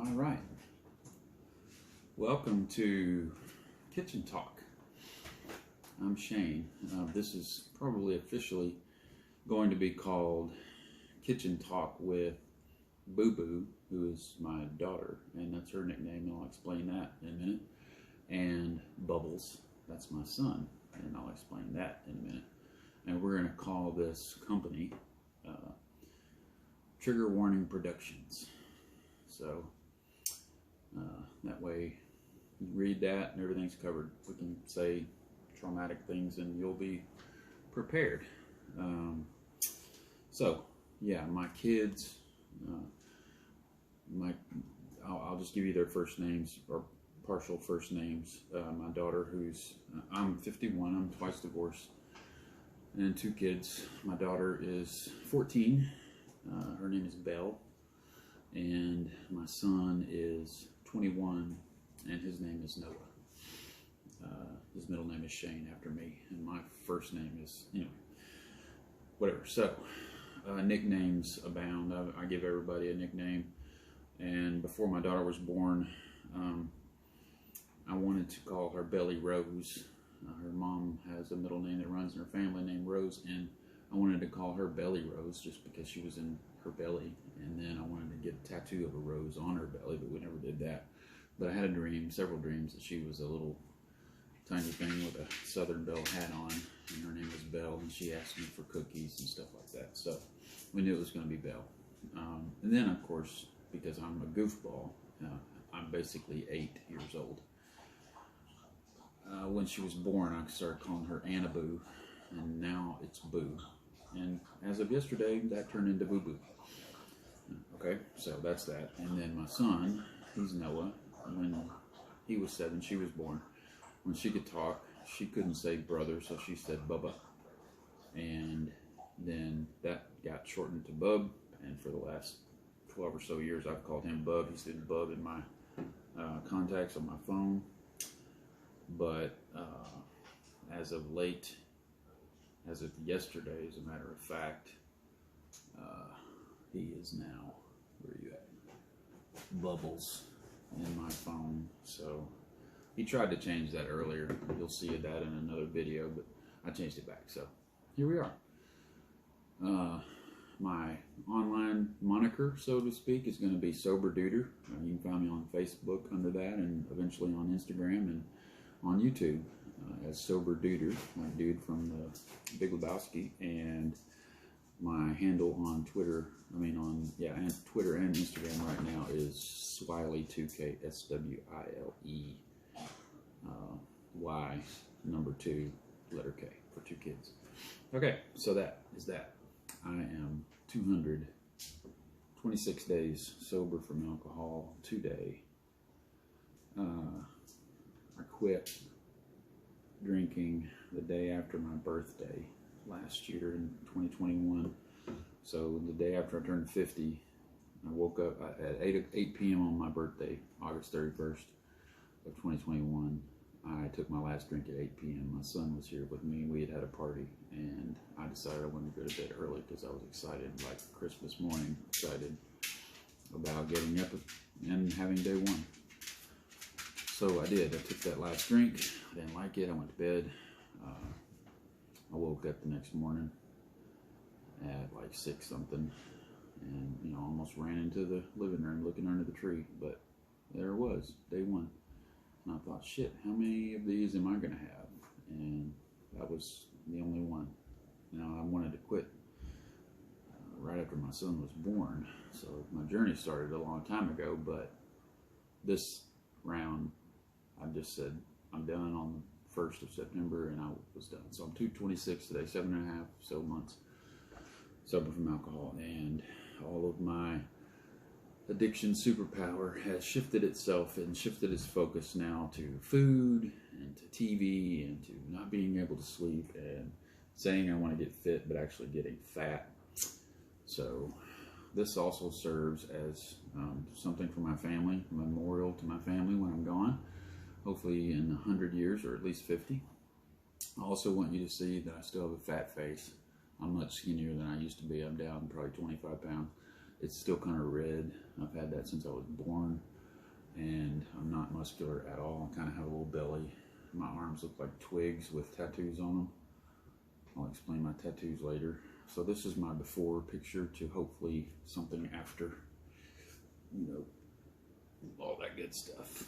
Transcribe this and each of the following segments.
All right. Welcome to Kitchen Talk. I'm Shane. This is probably officially going to be called Kitchen Talk with booBoo, who is my daughter, and that's her nickname, and I'll explain that in a minute. And Bubbles, that's my son, and I'll explain that in a minute. And we're going to call this company Trigger Warning Productions. So that way you read that and everything's covered. We can say traumatic things and you'll be prepared. So yeah, my kids, I'll just give you their first names or partial first names. My daughter, I'm 51, I'm twice divorced, and 2 kids. My daughter is 14. Her name is Belle. And my son is 21, and his name is Noah. His middle name is Shane after me, and my first name is, whatever. So, nicknames abound. I give everybody a nickname. And before my daughter was born, I wanted to call her Belly Rose. Her mom has a middle name that runs in her family named Rose, and I wanted to call her Belly Rose just because she was in her belly, and then I wanted to get a tattoo of a rose on her belly, but we never did that. But I had several dreams, that she was a little tiny thing with a Southern Belle hat on, and her name was Belle, and she asked me for cookies and stuff like that. So we knew it was going to be Belle. And then, of course, because I'm a goofball, I'm basically 8 years old. When she was born, I started calling her Annaboo, and now it's Boo. And as of yesterday, that turned into booBoo. Okay, so that's that. And then my son, he's Noah. When he was 7, she was born. When she could talk, she couldn't say brother, so she said Bubba. And then that got shortened to Bub. And for the last 12 or so years, I've called him Bub. He's been Bub in my contacts on my phone. But as of late, as of yesterday, as a matter of fact, he is now, where are you at? Bubbles in my phone. So he tried to change that earlier. You'll see that in another video, but I changed it back. So here we are. My online moniker, so to speak, is going to be Sober Duder. You can find me on Facebook under that, and eventually on Instagram and on YouTube as Sober Duder, like dude from the Big Lebowski. And my handle on Twitter, Twitter and Instagram right now is Swiley2K, SWILE, Y, number 2, letter K, for 2 kids. Okay, so that is that. I am 226 days sober from alcohol today. I quit drinking the day after my birthday last year in 2021. So the day after I turned 50, I woke up at 8 p.m. on my birthday, August 31st of 2021. I took my last drink at 8 p.m. My son was here with me. We had had a party, and I decided I wanted to go to bed early because I was excited, like Christmas morning, excited about getting up and having day 1. So I did. I took that last drink. I didn't like it. I went to bed. I woke up the next morning at like 6 something, and almost ran into the living room looking under the tree. But there it was, day 1. And I thought, shit, how many of these am I gonna have? And that was the only one. Now, I wanted to quit right after my son was born. So my journey started a long time ago, but this round, I just said, I'm done on the 1st of September, and I was done. So I'm 226 today, 7.5 so months sober from alcohol, and all of my addiction superpower has shifted itself and shifted its focus now to food and to TV and to not being able to sleep and saying I want to get fit, but actually getting fat. So this also serves as something for my family, a memorial to my family when I'm gone, hopefully in 100 years or at least 50. I also want you to see that I still have a fat face. I'm much skinnier than I used to be. I'm down probably 25 pounds. It's still kind of red. I've had that since I was born. and I'm not muscular at all. I kind of have a little belly. My arms look like twigs with tattoos on them. I'll explain my tattoos later. So this is my before picture to hopefully something after, you know, all that good stuff.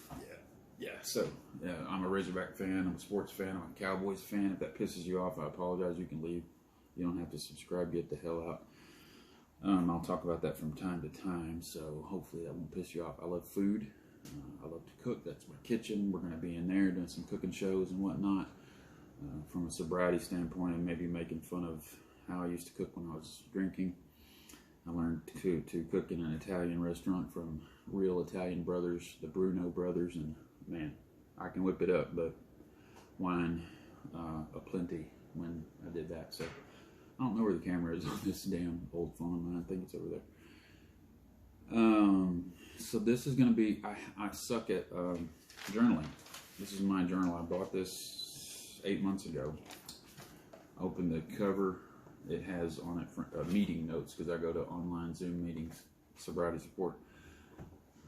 Yeah. So I'm a Razorback fan. I'm a sports fan. I'm a Cowboys fan. If that pisses you off, I apologize. You can leave. You don't have to subscribe. Get the hell out. I'll talk about that from time to time, so hopefully that won't piss you off. I love food. I love to cook. That's my kitchen. We're going to be in there doing some cooking shows and whatnot. From a sobriety standpoint, and maybe making fun of how I used to cook when I was drinking. I learned to cook in an Italian restaurant from real Italian brothers, the Bruno brothers, and man, I can whip it up, but wine aplenty when I did that. So I don't know where the camera is on this damn old phone of mine. I think it's over there. So this is going to be, I suck at journaling. This is my journal. I bought this 8 months ago. I opened the cover. It has on it meeting notes, because I go to online Zoom meetings, sobriety support.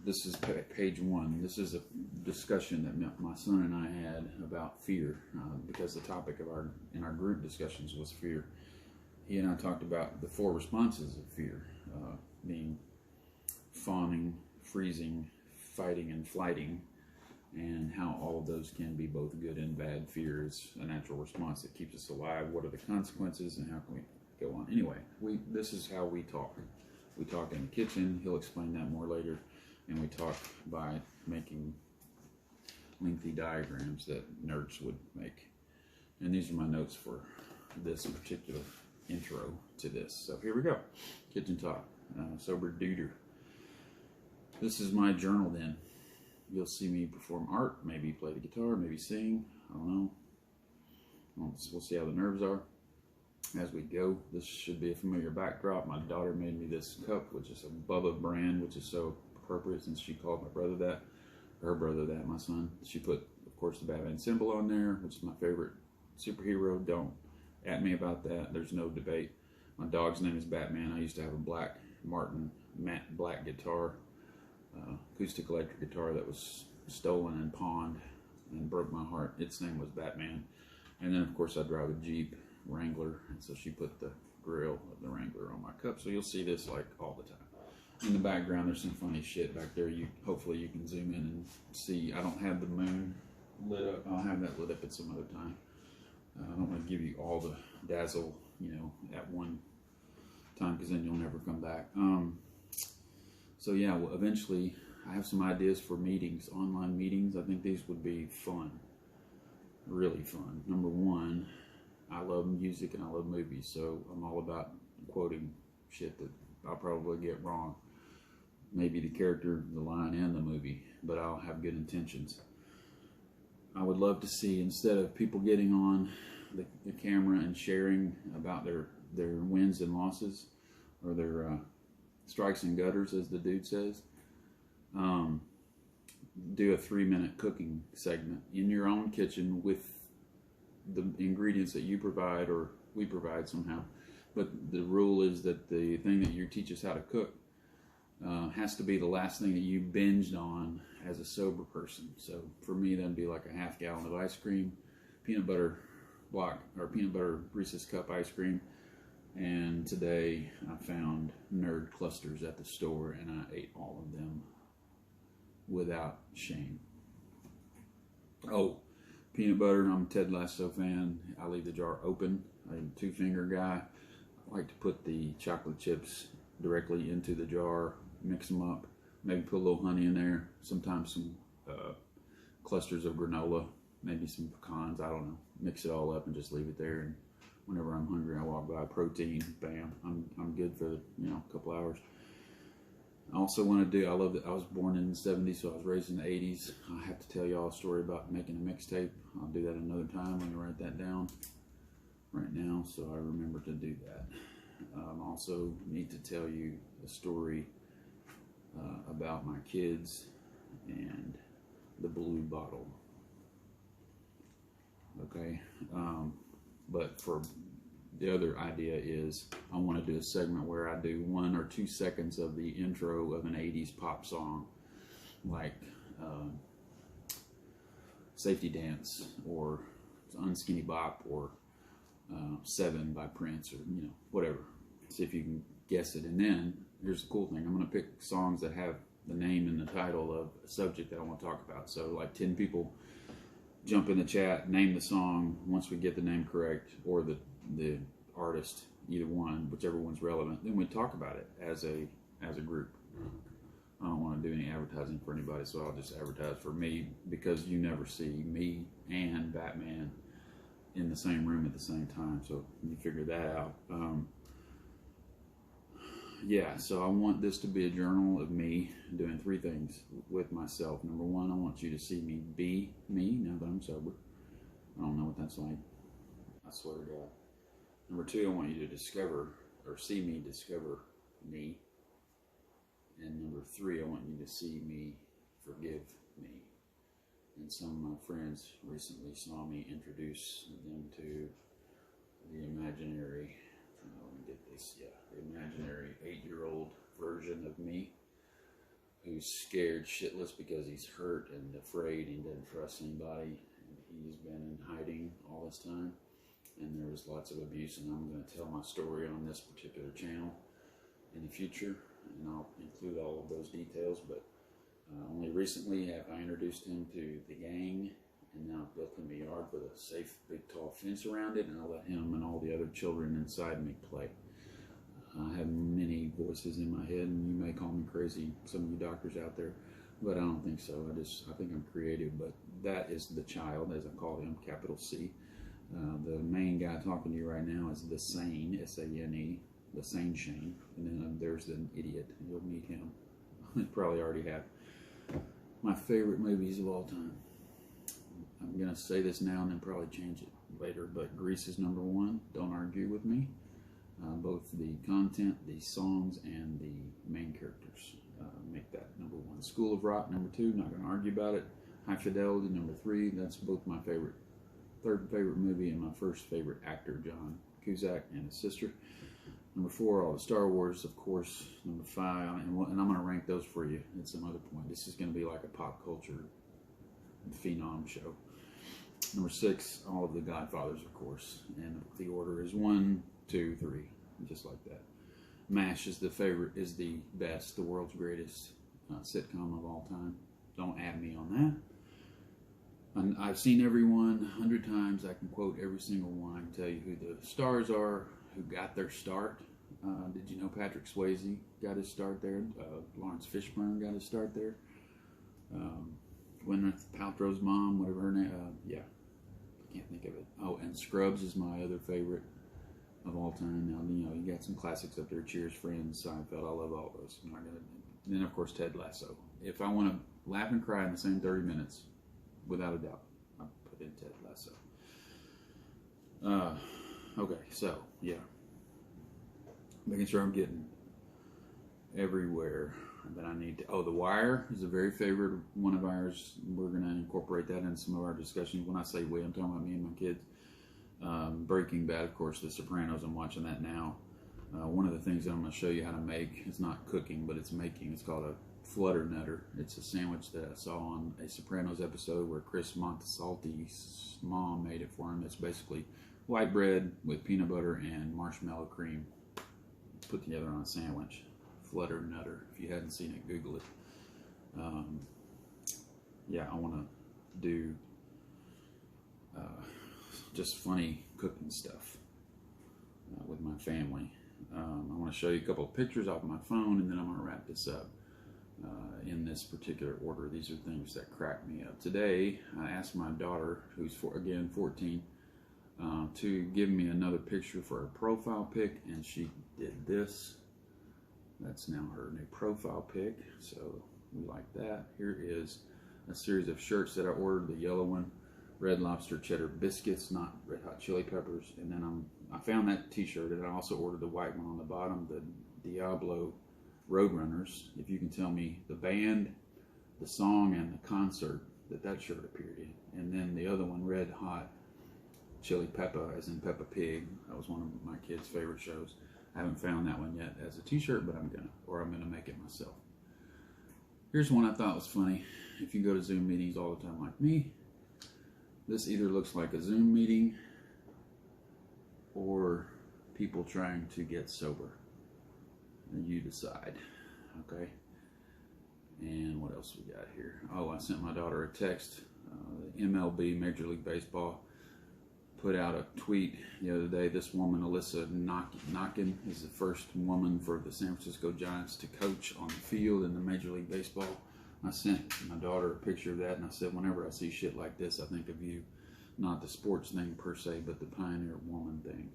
This is page 1. This is a discussion that my son and I had about fear, because the topic of in our group discussions was fear. He and I talked about the 4 responses of fear, being fawning, freezing, fighting, and flighting, and how all of those can be both good and bad. Fear is a natural response that keeps us alive. What are the consequences, and how can we go on? Anyway, this is how we talk. We talk in the kitchen. He'll explain that more later. And we talk by making lengthy diagrams that nerds would make. And these are my notes for this particular intro to this. So here we go. Kitchen talk. Sober duder. This is my journal then. You'll see me perform art, maybe play the guitar, maybe sing. I don't know. We'll see how the nerves are as we go. This should be a familiar backdrop. My daughter made me this cup, which is a Bubba brand, which is so appropriate since she called my brother that, her brother that, my son. She put, of course, the Batman symbol on there, which is my favorite superhero. Don't at me about that. There's no debate. My dog's name is Batman. I used to have a black Martin matte black guitar, acoustic electric guitar that was stolen and pawned and broke my heart. Its name was Batman. And then, of course, I drive a Jeep Wrangler, and so she put the grill of the Wrangler on my cup. So you'll see this like all the time. In the background, there's some funny shit back there. Hopefully you can zoom in and see. I don't have the moon lit up. I'll have that lit up at some other time. I don't want to give you all the dazzle, at one time, because then you'll never come back. So yeah, well, eventually I have some ideas for meetings, online meetings. I think these would be fun, really fun. Number one, I love music and I love movies, so I'm all about quoting shit that I'll probably get wrong. Maybe the character, the line, and the movie, but I'll have good intentions. I would love to see, instead of people getting on the camera and sharing about their wins and losses, or their strikes and gutters, as the dude says, do a 3-minute cooking segment in your own kitchen with the ingredients that you provide, or we provide somehow. But the rule is that the thing that you teach us how to cook has to be the last thing that you binged on as a sober person. So for me, that'd be like a half gallon of ice cream, peanut butter block, or peanut butter Reese's cup ice cream. And today I found nerd clusters at the store, and I ate all of them without shame. Oh, peanut butter, I'm a Ted Lasso fan. I leave the jar open. I'm a 2-finger guy. I like to put the chocolate chips directly into the jar, mix them up, maybe put a little honey in there, sometimes some clusters of granola, maybe some pecans, I don't know. Mix it all up and just leave it there, and whenever I'm hungry, I walk by protein, bam, I'm good for a couple hours. I also want to do, I love that I was born in the 70s, so I was raised in the 80s. I have to tell y'all a story about making a mixtape. I'll do that another time. Let me write that down right now so I remember to do that. I also need to tell you a story about my kids and the blue bottle. Okay, but for the other idea is I want to do a segment where I do 1 or 2 seconds of the intro of an 80s pop song, like Safety Dance, or Unskinny Bop, or Seven by Prince, or whatever. See if you can guess it. And then here's the cool thing: I'm going to pick songs that have the name and the title of a subject that I want to talk about. So like 10 people jump in the chat, name the song. Once we get the name correct, or the artist, either one, whichever one's relevant, then we talk about it as a group. I don't want to do any advertising for anybody, so I'll just advertise for me, because you never see me and Batman in the same room at the same time, so you figure that out. Yeah, so I want this to be a journal of me doing 3 things with myself. Number 1, I want you to see me be me now that I'm sober. I don't know what that's like, I swear to God. Number 2, I want you to discover, or see me discover me. And number 3, I want you to see me forgive me. And some of my friends recently saw me introduce them to the imaginary, let me get this, the imaginary 8-year-old version of me, who's scared shitless because he's hurt and afraid and doesn't trust anybody. And he's been in hiding all this time, and there was lots of abuse, and I'm going to tell my story on this particular channel in the future, and I'll include all of those details. But only recently have I introduced him to the gang, and now I've built him a yard with a safe, big, tall fence around it, and I'll let him and all the other children inside me play. I have many voices in my head, and you may call me crazy, some of you doctors out there, but I don't think so. I think I'm creative. But that is the child, as I call him, capital C. The main guy talking to you right now is the Sane, S-A-N-E, the Sane Shane, and then there's the idiot. You'll meet him. You probably already have. My favorite movies of all time. I'm going to say this now and then probably change it later, but Grease is number 1. Don't argue with me. Both the content, the songs, and the main characters make that number 1. School of Rock, number 2. Not going to argue about it. High Fidelity, number 3. That's both my favorite. Third favorite movie, and my first favorite actor, John Cusack, and his sister. Number 4, all the Star Wars, of course. Number 5, and I'm going to rank those for you at some other point. This is going to be like a pop culture phenom show. Number 6, all of the Godfathers, of course. And the order is 1, 2, 3, just like that. MASH is the favorite, is the best, the world's greatest sitcom of all time. Don't add me on that. And I've seen every one 100 times. I can quote every single one. I can tell you who the stars are, who got their start. Did you know Patrick Swayze got his start there? Lawrence Fishburne got his start there. Gwyneth Paltrow's mom, whatever her name, yeah, I can't think of it. Oh, and Scrubs is my other favorite of all time. Now, you got some classics up there: Cheers, Friends, Seinfeld. I love all those. I'm not gonna. And then, of course, Ted Lasso. If I want to laugh and cry in the same 30 minutes, without a doubt, I'll put in Ted Lasso. Okay, so yeah, making sure I'm getting everywhere that I need to. Oh, The Wire is a very favorite one of ours. We're going to incorporate that in some of our discussions. When I say we, I'm talking about me and my kids. Breaking Bad, of course, The Sopranos. I'm watching that now. One of the things that I'm going to show you how to make, it's not cooking, but it's making. It's called a Flutter Nutter. It's a sandwich that I saw on a Sopranos episode where Chris Montesalti's mom made it for him. It's basically white bread with peanut butter and marshmallow cream put together on a sandwich. Flutter Nutter. If you hadn't seen it, Google it. Yeah, I want to do just funny cooking stuff with my family. I want to show you a couple of pictures off my phone, and then I'm going to wrap this up in this particular order. These are things that crack me up. Today, I asked my daughter, who's again 14, to give me another picture for her profile pic, and she did this. That's now her new profile pic, so we like that. Here is a series of shirts that I ordered. The yellow one, Red Lobster cheddar biscuits, not red hot chili peppers. And then I found that t-shirt, and I also ordered the white one on the bottom, the Diablo Roadrunners. If you can tell me the band, the song, and the concert that shirt appeared in. And then the other one, Red Hot Chili Peppa, as in Peppa Pig. That was one of my kids' favorite shows. I haven't found that one yet as a t-shirt, but I'm gonna make it myself. Here's one I thought was funny. if you go to Zoom meetings all the time like me, this either looks like a Zoom meeting or people trying to get sober. And you decide, okay? And what else we got here? Oh, I sent my daughter a text. The MLB, Major League Baseball, put out a tweet the other day. This woman, Alyssa Knockin, is the first woman for the San Francisco Giants to coach on the field in the Major League Baseball. I sent my daughter a picture of that, and I said, whenever I see shit like this, I think of you. Not the sports thing per se, but the pioneer woman thing.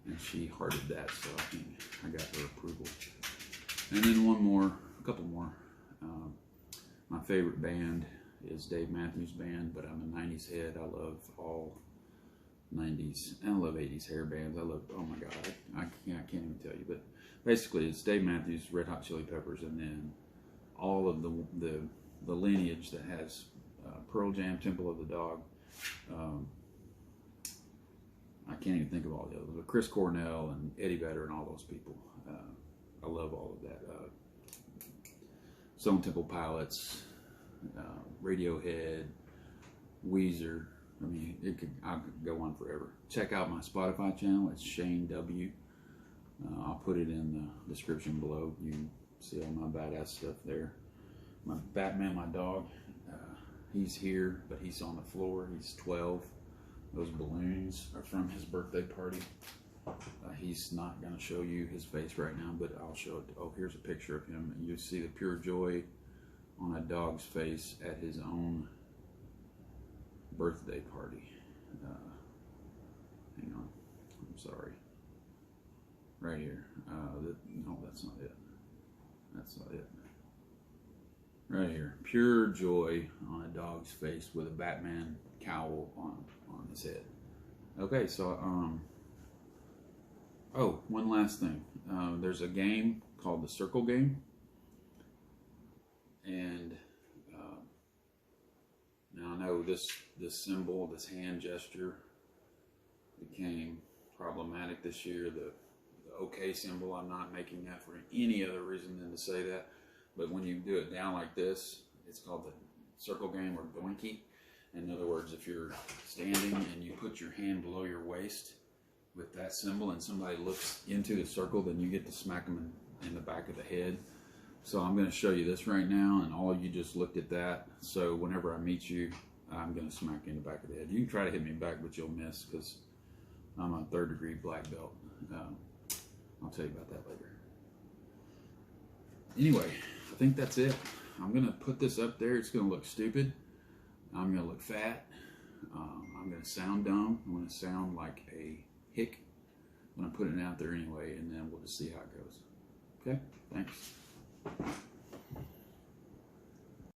And she hearted that, so I think I got her approval. And then a couple more. My favorite band is Dave Matthews Band, but I'm a 90s head. I love all 90s, and I love 80s hair bands. I love, oh my God, I can't even tell you. But basically, it's Dave Matthews, Red Hot Chili Peppers, and then all of the lineage that has Pearl Jam, Temple of the Dog. I can't even think of all the others, but Chris Cornell and Eddie Vedder and all those people. I love all of that. Stone Temple Pilots, Radiohead, Weezer. I mean, I could go on forever. Check out my Spotify channel. It's Shane W. I'll put it in the description below. You can see all my badass stuff there. My Batman, my dog, he's here, but he's on the floor. He's 12. Those balloons are from his birthday party. He's not going to show you his face right now, but I'll show it. Oh, here's a picture of him. You see the pure joy on a dog's face at his own birthday party. Hang on. I'm sorry. Right here. No, that's not it. That's not it. Right here. Pure joy on a dog's face with a Batman cowl on his head. Okay, so oh, one last thing. There's a game called the Circle Game, and now I know this symbol, this hand gesture, became problematic this year. The OK symbol, I'm not making that for any other reason than to say that. But when you do it down like this, it's called the Circle Game or doinky. In other words, if you're standing and you put your hand below your waist with that symbol and somebody looks into the circle, then you get to smack them in the back of the head. So I'm going to show you this right now, and all you just looked at that. So whenever I meet you, I'm going to smack you in the back of the head. You can try to hit me back, but you'll miss because I'm a 3rd degree black belt. I'll tell you about that later. Anyway, I think that's it. I'm going to put this up there. It's going to look stupid. I'm going to look fat. I'm going to sound dumb. I'm going to sound like a hick when I put it out there anyway, and then we'll just see how it goes. Okay? Thanks.